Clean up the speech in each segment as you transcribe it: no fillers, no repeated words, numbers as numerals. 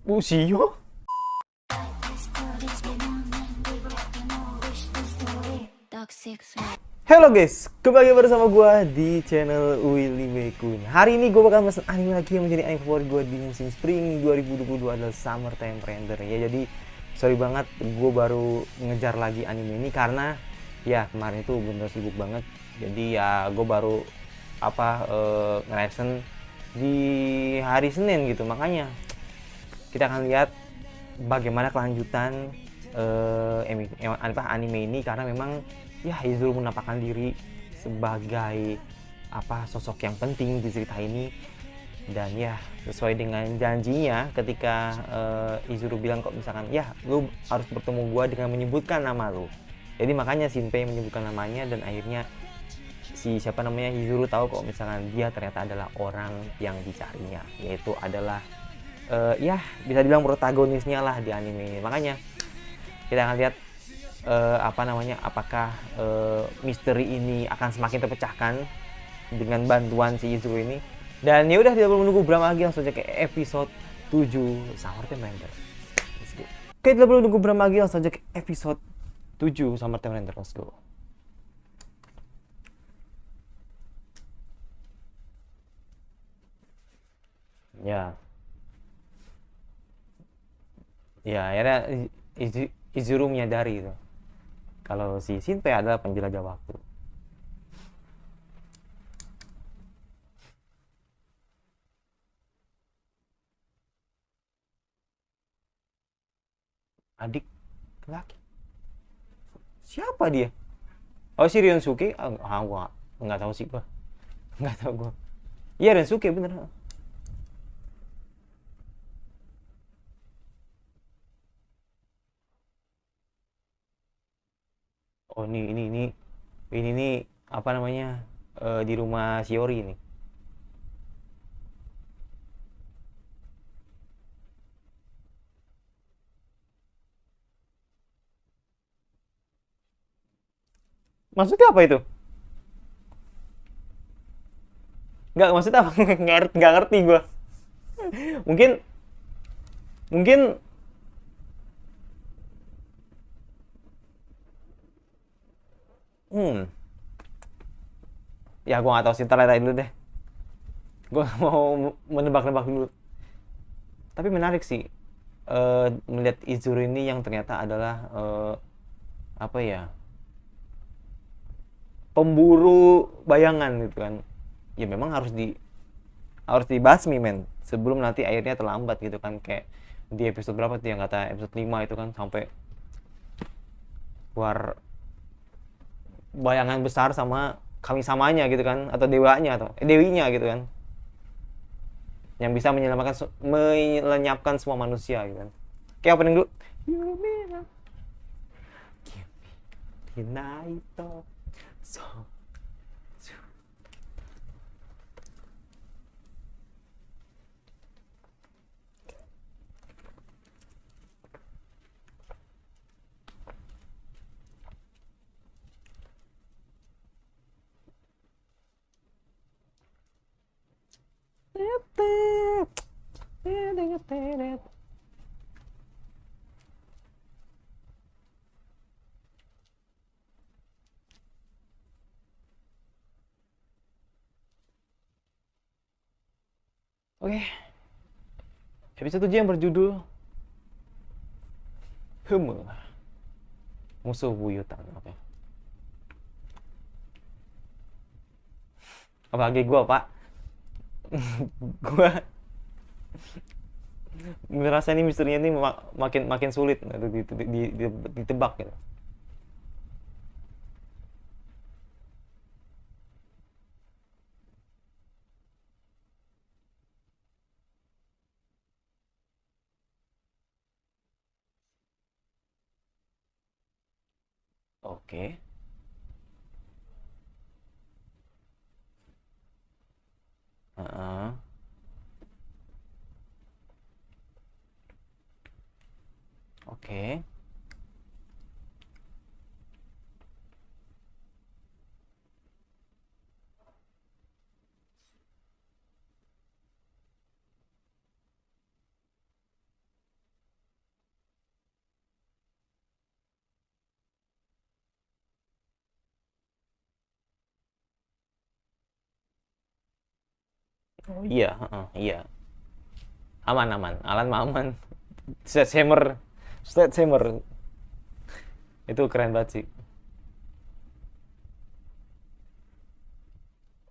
Busio? Halo guys, kembali bersama gue di channel Willy Mekun. Hari ini gue bakal mesen anime lagi yang menjadi anime favorit gue di musim spring 2022 adalah Summertime Render ya. Jadi sorry banget gue baru ngejar lagi anime ini karena ya kemarin itu bener sibuk banget. Jadi ya gue baru nge-reaction di hari Senin gitu. Makanya kita akan lihat bagaimana kelanjutan anime ini karena memang ya Izuru menampakkan diri sebagai sosok yang penting di cerita ini. Dan ya sesuai dengan janjinya ketika Izuru bilang kok misalkan ya lu harus bertemu gua dengan menyebutkan nama lu, jadi makanya Shinpei menyebutkan namanya dan akhirnya Izuru tahu kok misalkan dia ternyata adalah orang yang dicarinya, yaitu adalah ya bisa dibilang protagonisnya lah di anime ini. Makanya kita akan lihat apakah misteri ini akan semakin terpecahkan dengan bantuan si Izuru ini. Dan ya udah, tidak perlu menunggu berapa lagi, langsung aja ke episode 7 Summertime Render. Let's go. Oke, tidak perlu menunggu berapa lagi, langsung aja ke episode 7 Summertime Render. Let's go. Ya. Ya, akhirnya Izuru menyadari itu kalau si Shinpei adalah penjelajah waktu. Adik laki. Siapa dia? Oh, si Ryunosuke? Gua nggak tahu sih gua. Nggak tahu gua. Iya, Ryunosuke bener. Oh, ini nih apa namanya? Di rumah Shiori ini. Maksudnya apa itu? Nggak, maksudnya apa? Nggak ngerti gua. Mungkin mungkin hmm ya gua nggak tahu sih, ntar lihat dulu deh. Gua mau menebak-nebak dulu. Tapi menarik sih melihat Izuru ini yang ternyata adalah apa ya, pemburu bayangan gitu kan. Ya memang harus dibasmi men, sebelum nanti akhirnya terlambat gitu kan. Kayak di episode berapa tuh yang kata episode 5 itu kan, sampai keluar bayangan besar sama kami samanya gitu kan, atau dewanya atau dewinya gitu kan, yang bisa melenyapkan semua manusia gitu kan. Kayak opening dulu. Hinaito so. Oke, episode 7 yang berjudul Humu, musuh buyutan. Oke. Apalagi gua, Pak. Gua merasa ini misterinya ini makin makin sulit untuk ditebak gitu. Oke. Heeh. Oke. Oh iya, iya. Aman aman, Alan mah aman. Sledgehammer, Sledgehammer itu keren banget sih.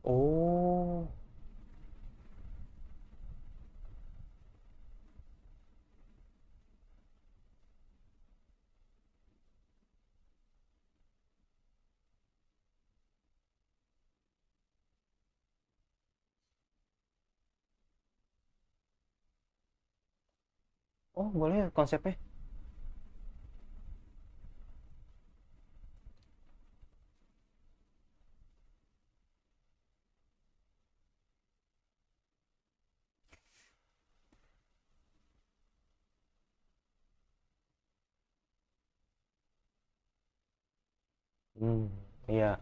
Oh, oh boleh konsepnya. Hmm, iya.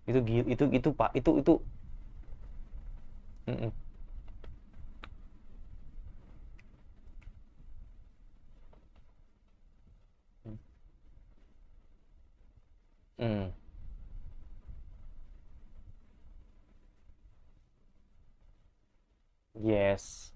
Itu Pak, itu. Mm-mm. Mm. Yes.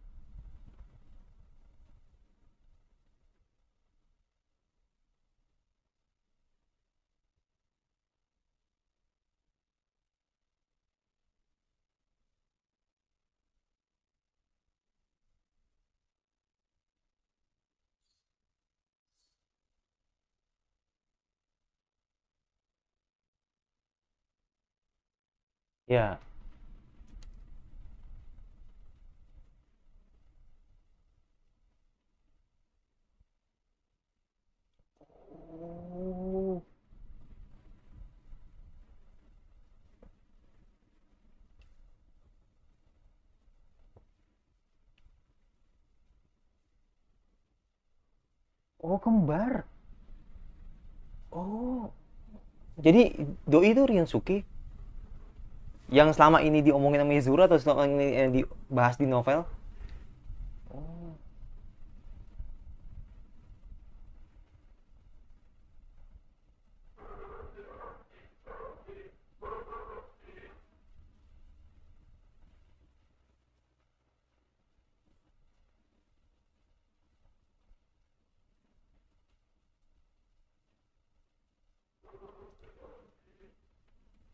Ya. Oh, oh kembar. Oh, jadi Doi itu Ryunosuke yang selama ini diomongin sama Izura atau selama ini dibahas di novel? Oh,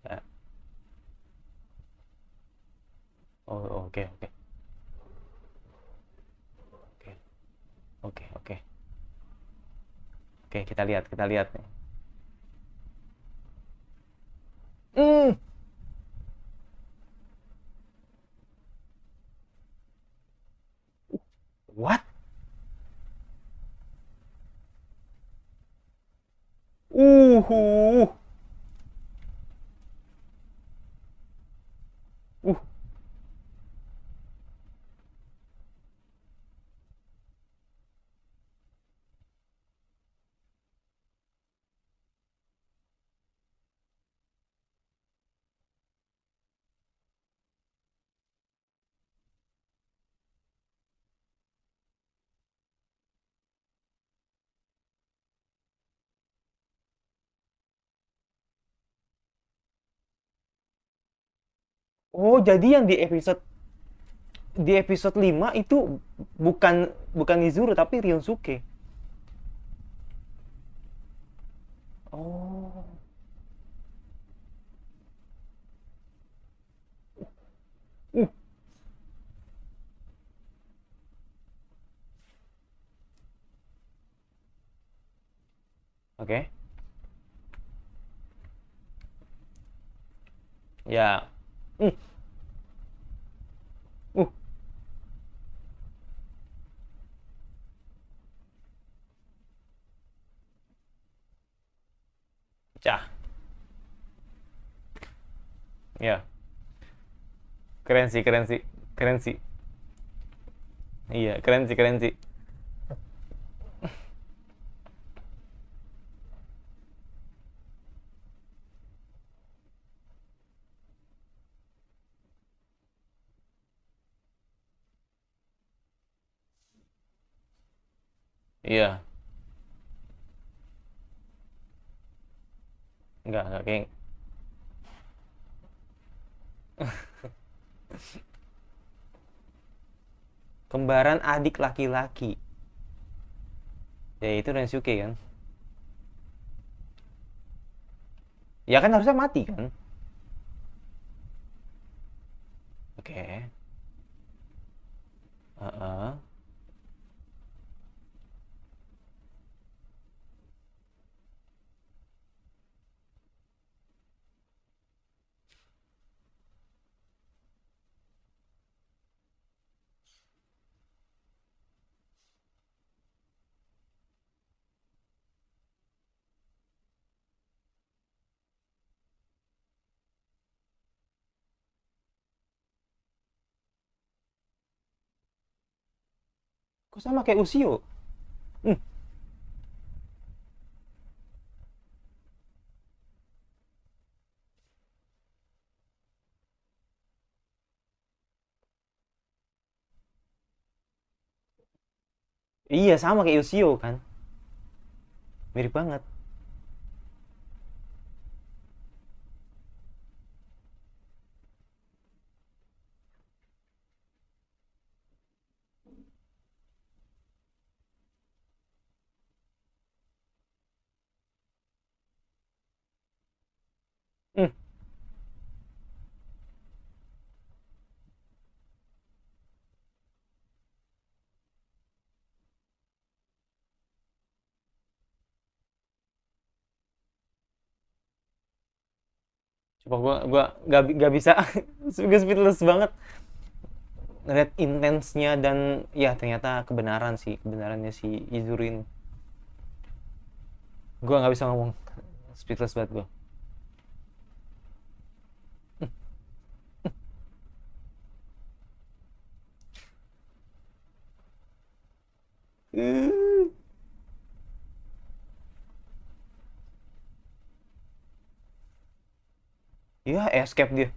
ya. Oh, oke oke. Oke. Oke, oke. Oke, kita lihat nih. Hmm, what? Uh. Uh. Oh, jadi yang di episode 5 itu bukan bukan Izuru tapi Ryunosuke. Oh. Uh, oke. Okay. Ya. Hmm. Uh, Cah. Ya. Keren sih, keren sih. Keren sih. Iya, keren sih, keren sih. Iya. Enggak kayak kembaran adik laki-laki. Ya itu Rensuke kan. Ya kan harusnya mati kan. Oke. Heeh. Kok sama kayak Usio? Hmm, iya sama kayak Usio kan. Mirip banget. Hmm, coba gua gak bisa. Gue speechless banget ngeliat intensnya dan ya ternyata kebenaran sih, kebenarannya si Izurin. Gua nggak bisa ngomong, speechless banget gua. Uh, ya escape dia.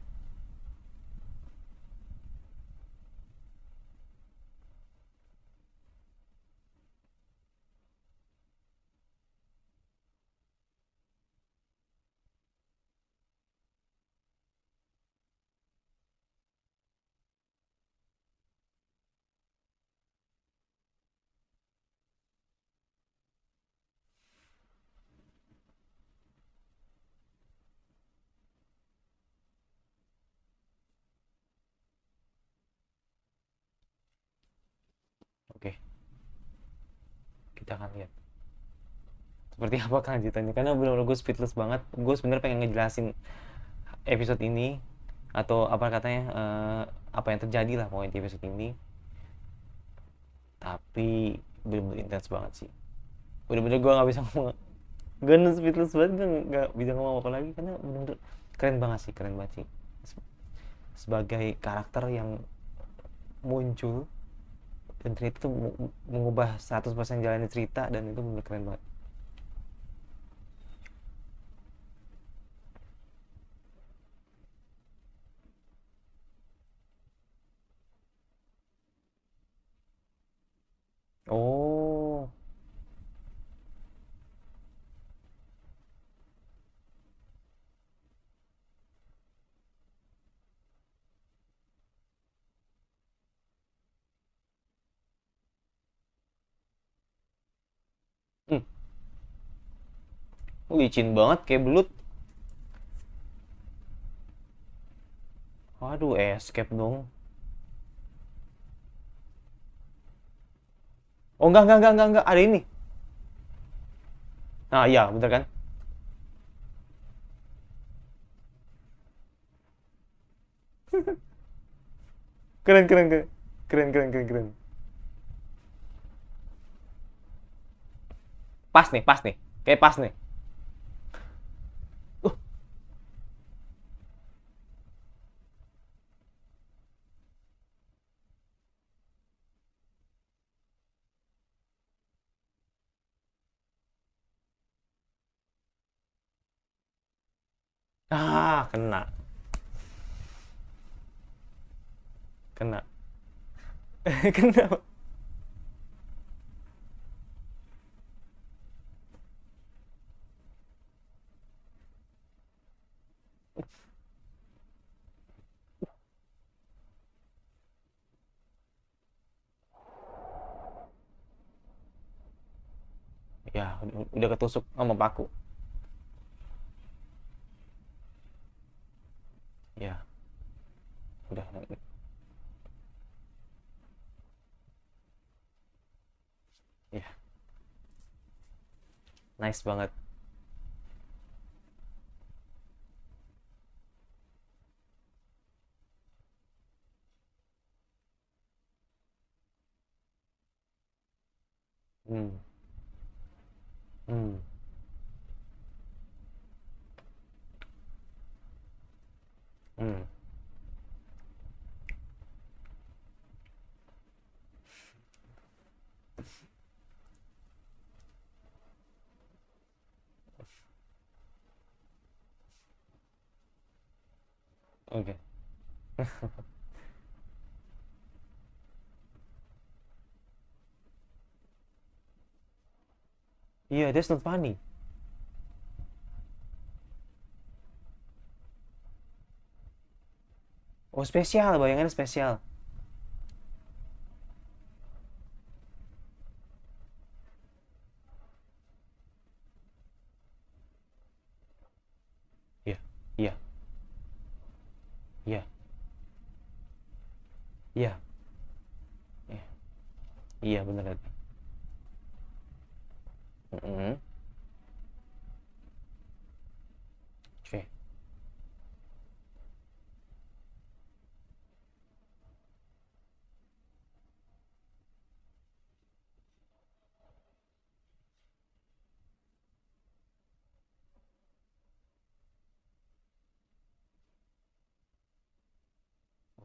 Oke, kita akan lihat seperti apa kelanjutannya karena benar-benar gue speechless banget. Gue sebenarnya pengen ngejelasin episode ini atau apa katanya apa yang terjadi lah pokoknya di episode ini, tapi bener-bener intens banget sih. Bener-bener gue nggak bisa ngomong, gue speechless banget, gue nggak bisa ngomong apa lagi karena bener-bener keren banget sih, keren banget sih sebagai karakter yang muncul dan ternyata itu mengubah 100% jalannya cerita dan itu bener keren banget. Oh, hmm, licin banget kayak belut. Waduh, escape dong. Oh enggak, ada ini. Nah iya bener kan. Keren keren keren keren keren keren keren. Pas nih, kayak pas nih. uh, kena kena. Kena. Ya, udah ketusuk sama paku. Ya, udah. Ya, nice banget. Hmm. Hmm. Hmm. Oke. Iya, that's not funny. Oh, spesial, bayangannya spesial. Iya, iya, iya, iya, iya, iya bener. Mm-mm. Oke.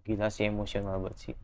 Gila sih, emosional banget sih.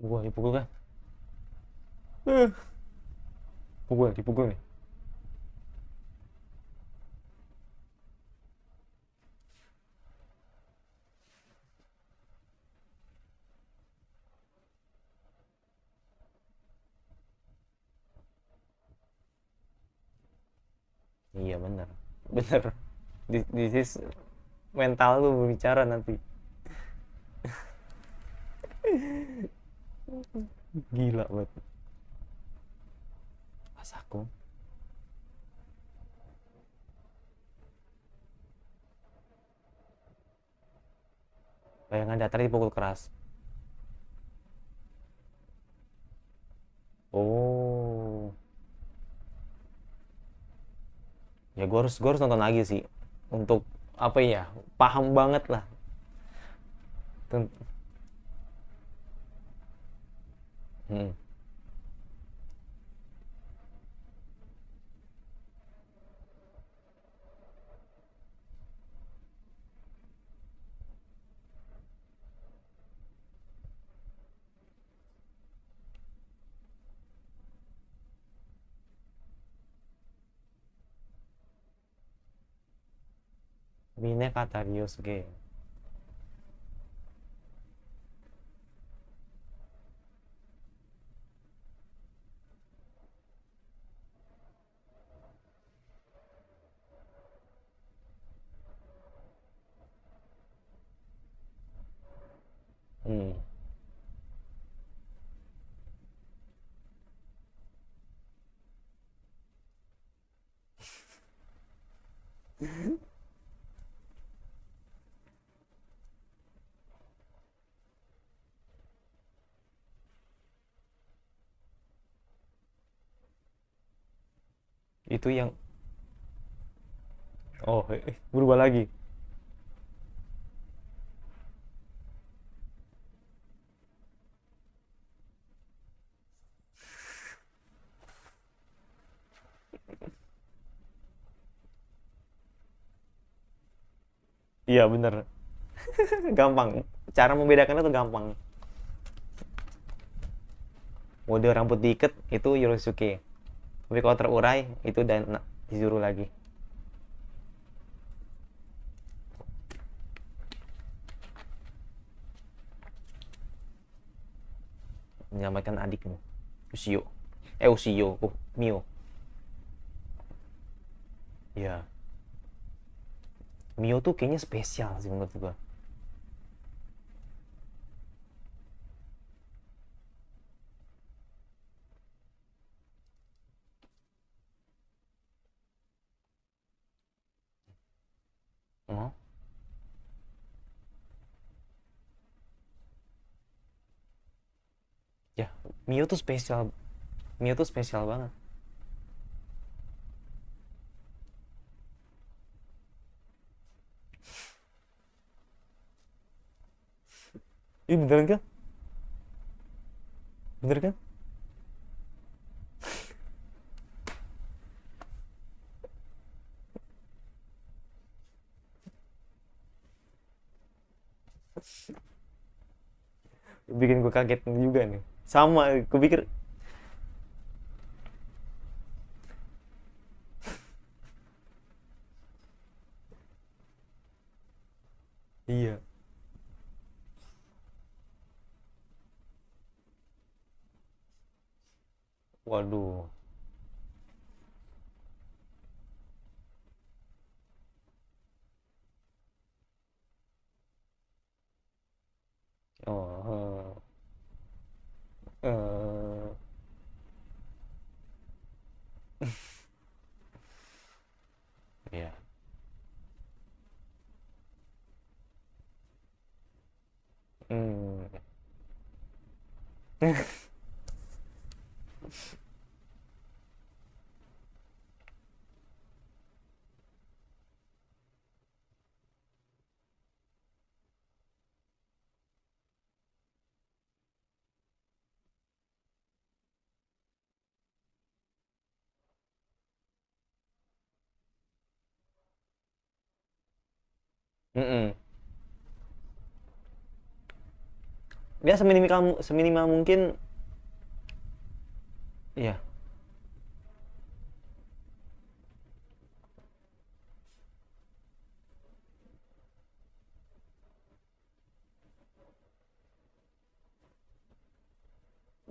Gua dipukul kan? Eh, dipukul nih. Iya bener, bener. This is mental lu berbicara nanti. Gila banget. Pas aku, bayangan datar dipukul keras. Oh, ya gue harus nonton lagi sih untuk apa ya, paham banget lah. Ten- hmm. Mine kata Ryosuke. Hmm. Itu yang Oh, berubah lagi. Iya bener. Gampang. Cara membedakannya tuh gampang. Mode rambut diikat itu Yorosuke. Tapi kalau terurai itu dan Izuru lagi. Menyelamatkan adikmu. Ushio. Ushio. Mio. Iya. Mio tuh kayaknya spesial sih menurut gua. Oh. Ya, Mio tuh spesial. Mio tuh spesial banget. Ih beneran kan? Bener kan? Bikin gue kaget juga nih. Sama, gue pikir iya. Waduh. Oh. eh, Iya. Hmm. Mm-mm. Ya seminimal mungkin. Iya.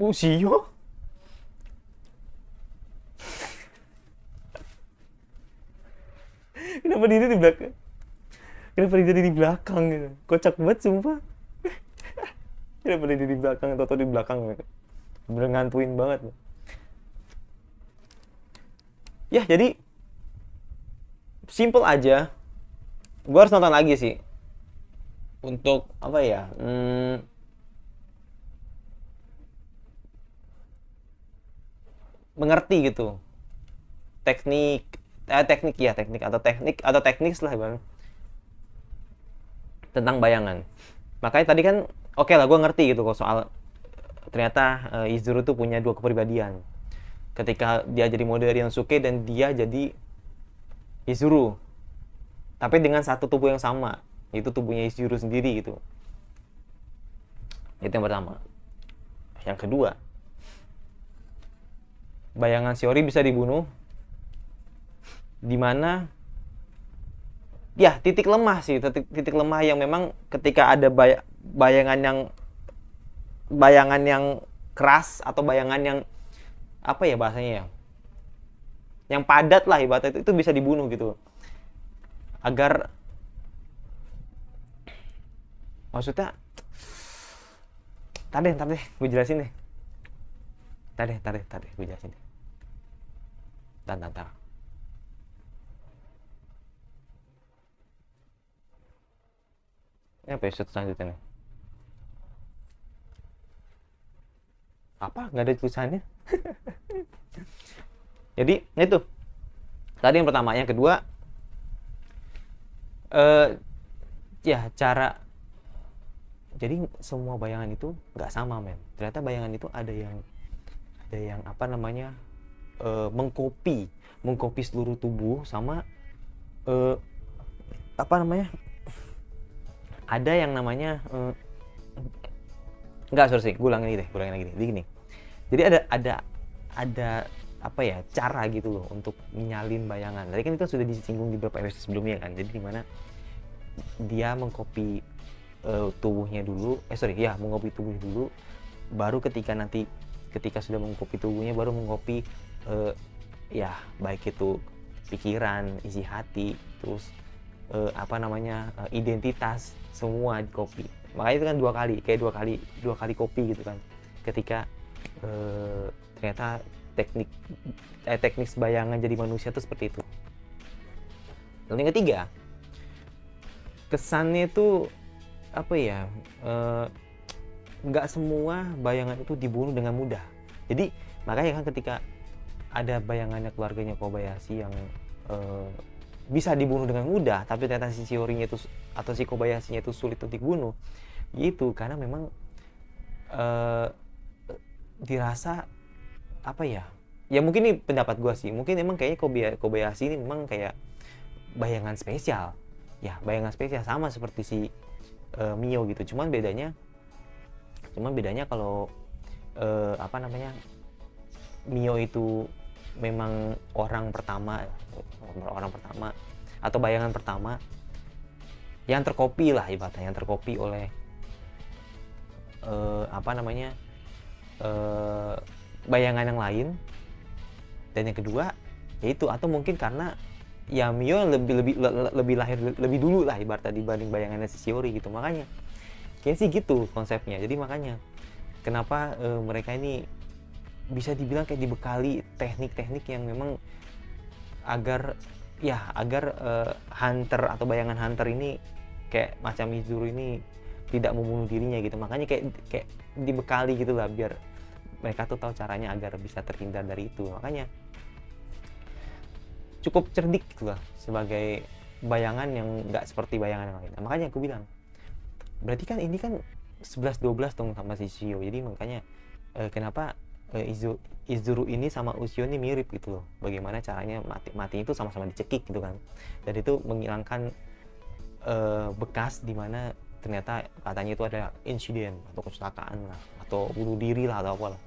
Shio? Kenapa dia di belakang? Kenapa dia di belakang gitu? Kocak banget sumpah. Kenapa dia di belakang atau di belakang gitu? Bener ngantuin banget. Ya jadi simple aja. Gue harus nonton lagi sih. Untuk apa ya? Mengerti gitu. Teknik teknik ya teknik lah bang, tentang bayangan. Makanya tadi kan oke lah gue ngerti gitu kok soal ternyata Izuru tuh punya dua kepribadian ketika dia jadi mode Ryunosuke dan dia jadi Izuru, tapi dengan satu tubuh yang sama, itu tubuhnya Izuru sendiri gitu. Itu yang pertama. Yang kedua, bayangan Shiori bisa dibunuh di mana ya titik lemah sih, titik lemah yang memang ketika ada bayangan yang keras atau bayangan yang apa ya bahasanya ya, yang padat lah ibaratnya, itu bisa dibunuh gitu agar maksudnya tadi gue jelasin deh, tadi gue jelasin deh. Tar. Ini apa episode selanjutnya nih? Apa nggak ada tulisannya? Jadi itu tadi yang pertama. Yang kedua, eh ya cara, jadi semua bayangan itu nggak sama men. Ternyata bayangan itu ada yang apa namanya, mengkopi seluruh tubuh, sama eh, apa namanya, ada yang namanya nggak, sorry, gue ulangin lagi deh. Jadi gini, jadi ada apa ya, cara gitu loh untuk nyalin bayangan. Tadi kan itu sudah disinggung di beberapa episode sebelumnya kan. Jadi dimana dia mengcopy tubuhnya dulu, mengcopy tubuhnya dulu, baru ketika sudah mengcopy tubuhnya, baru mengcopy ya baik itu pikiran, isi hati, terus apa namanya, identitas, semua di copy. Makanya itu kan dua kali copy gitu kan, ketika ternyata teknik bayangan jadi manusia tuh seperti itu. Lalu yang ketiga, kesannya itu apa ya, nggak semua bayangan itu dibunuh dengan mudah. Jadi makanya kan ketika ada bayangannya keluarganya Kobayashi yang bisa dibunuh dengan mudah, tapi ternyata si Shiorinya itu atau si Kobayashinya itu sulit untuk dibunuh, gitu karena memang dirasa apa ya mungkin ini pendapat gue sih, mungkin emang kayaknya Kobayashi ini memang kayak bayangan spesial sama seperti si Mio gitu. Cuman bedanya kalau apa namanya, Mio itu memang orang pertama atau bayangan pertama yang terkopi lah, ibaratnya yang terkopi oleh apa namanya, bayangan yang lain. Dan yang kedua yaitu, atau mungkin karena ya Mio lebih lahir lebih dulu lah ibaratnya dibanding bayangannya si Shiori gitu. Makanya kayaknya sih gitu konsepnya. Jadi makanya kenapa mereka ini bisa dibilang kayak dibekali teknik-teknik yang memang agar hunter atau bayangan hunter ini kayak macam Izuru ini tidak membunuh dirinya gitu. Makanya kayak dibekali gitu lah, biar mereka tuh tahu caranya agar bisa terhindar dari itu. Makanya cukup cerdik gitu lah sebagai bayangan yang nggak seperti bayangan yang lain. Nah, makanya aku bilang berarti kan ini kan 11-12 dong sama si Shio. Jadi makanya kenapa Izuru ini sama Ushio ini mirip gitu loh. Bagaimana caranya mati itu sama-sama dicekik gitu kan. Dan itu menghilangkan bekas di mana ternyata katanya itu ada insiden atau kecelakaan lah, atau bunuh diri lah atau apalah.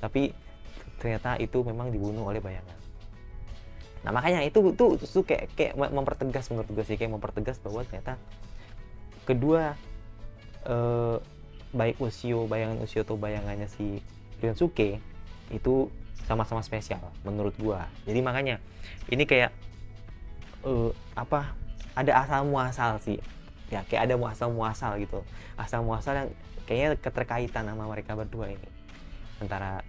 Tapi ternyata itu memang dibunuh oleh bayangan. Nah makanya itu kayak mempertegas, menurut gue sih kayak mempertegas bahwa ternyata kedua baik bayangan Ushio atau bayangannya si Ryosuke itu sama-sama spesial menurut gue. Jadi makanya ini kayak ada asal muasal sih ya, kayak ada muasal gitu, asal muasal yang kayaknya keterkaitan sama mereka berdua ini, antara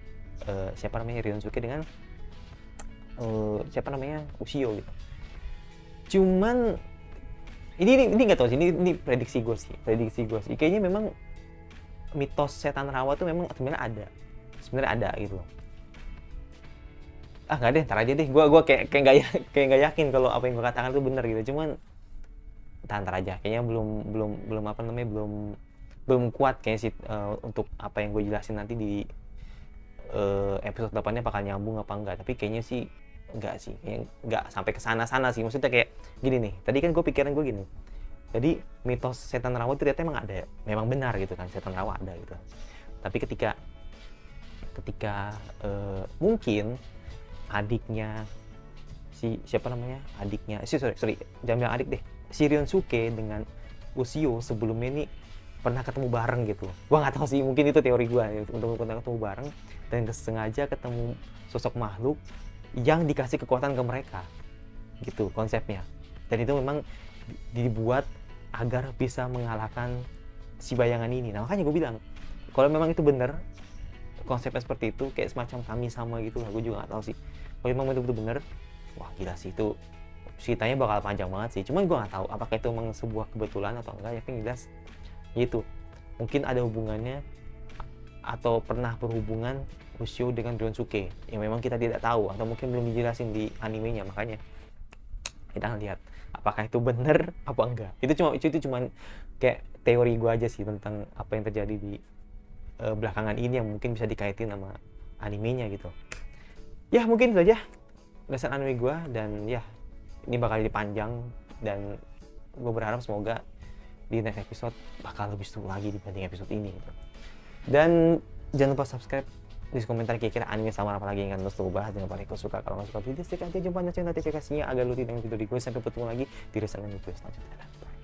siapa namanya Ryosuke dengan siapa namanya Ushio gitu. Cuman ini nggak tahu sih, ini prediksi gue sih kayaknya memang mitos setan rawa tuh memang sebenarnya ada gitu loh. Nggak deh, ntar aja deh, gue kayak nggak yakin kalau apa yang gue katakan itu benar gitu. Cuman ntar aja, kayaknya belum apa namanya, belum kuat kayaknya sih untuk apa yang gue jelasin nanti di episode 8-nya bakal nyambung apa enggak. Tapi kayaknya sih enggak sih, enggak sampai ke sana sih. Maksudnya kayak gini nih, tadi kan pikiran gue gini, jadi mitos setan rawa itu ternyata emang ada, memang benar gitu kan, setan rawa ada gitu. Tapi ketika mungkin adiknya jangan bilang adik deh, si Ryosuke dengan Ushio sebelumnya ini pernah ketemu bareng gitu. Gua nggak tahu sih, mungkin itu teori gua ya, untuk ketemu bareng dan sengaja ketemu sosok makhluk yang dikasih kekuatan ke mereka gitu konsepnya. Dan itu memang dibuat agar bisa mengalahkan si bayangan ini. Nah makanya gue bilang kalau memang itu benar konsepnya seperti itu, kayak semacam kami sama gitu lah, gue juga nggak tahu sih. Kalau memang itu benar, wah gila sih, itu ceritanya bakal panjang banget sih. Cuman gue nggak tahu apakah itu memang sebuah kebetulan atau enggak. Yang jelas gitu, mungkin ada hubungannya atau pernah berhubungan Ushio dengan Ryosuke yang memang kita tidak tahu, atau mungkin belum dijelasin di animenya. Makanya kita lihat apakah itu bener apa enggak. Itu cuma kayak teori gue aja sih tentang apa yang terjadi di belakangan ini yang mungkin bisa dikaitin sama animenya gitu. Ya mungkin itu aja dasar anime gue, dan ya ini bakal jadi panjang, dan gue berharap semoga di next episode bakal lebih seru lagi dibanding episode ini gitu. Dan jangan lupa subscribe, tulis komentar kira-kira anime sama apa lagi yang akan terus bahas. Jangan lupa like kalau suka, kalau nggak suka video stick aja jumpa notifikasinya agar lu tidak video di gue. Sampai bertemu lagi di review selanjutnya. Bye.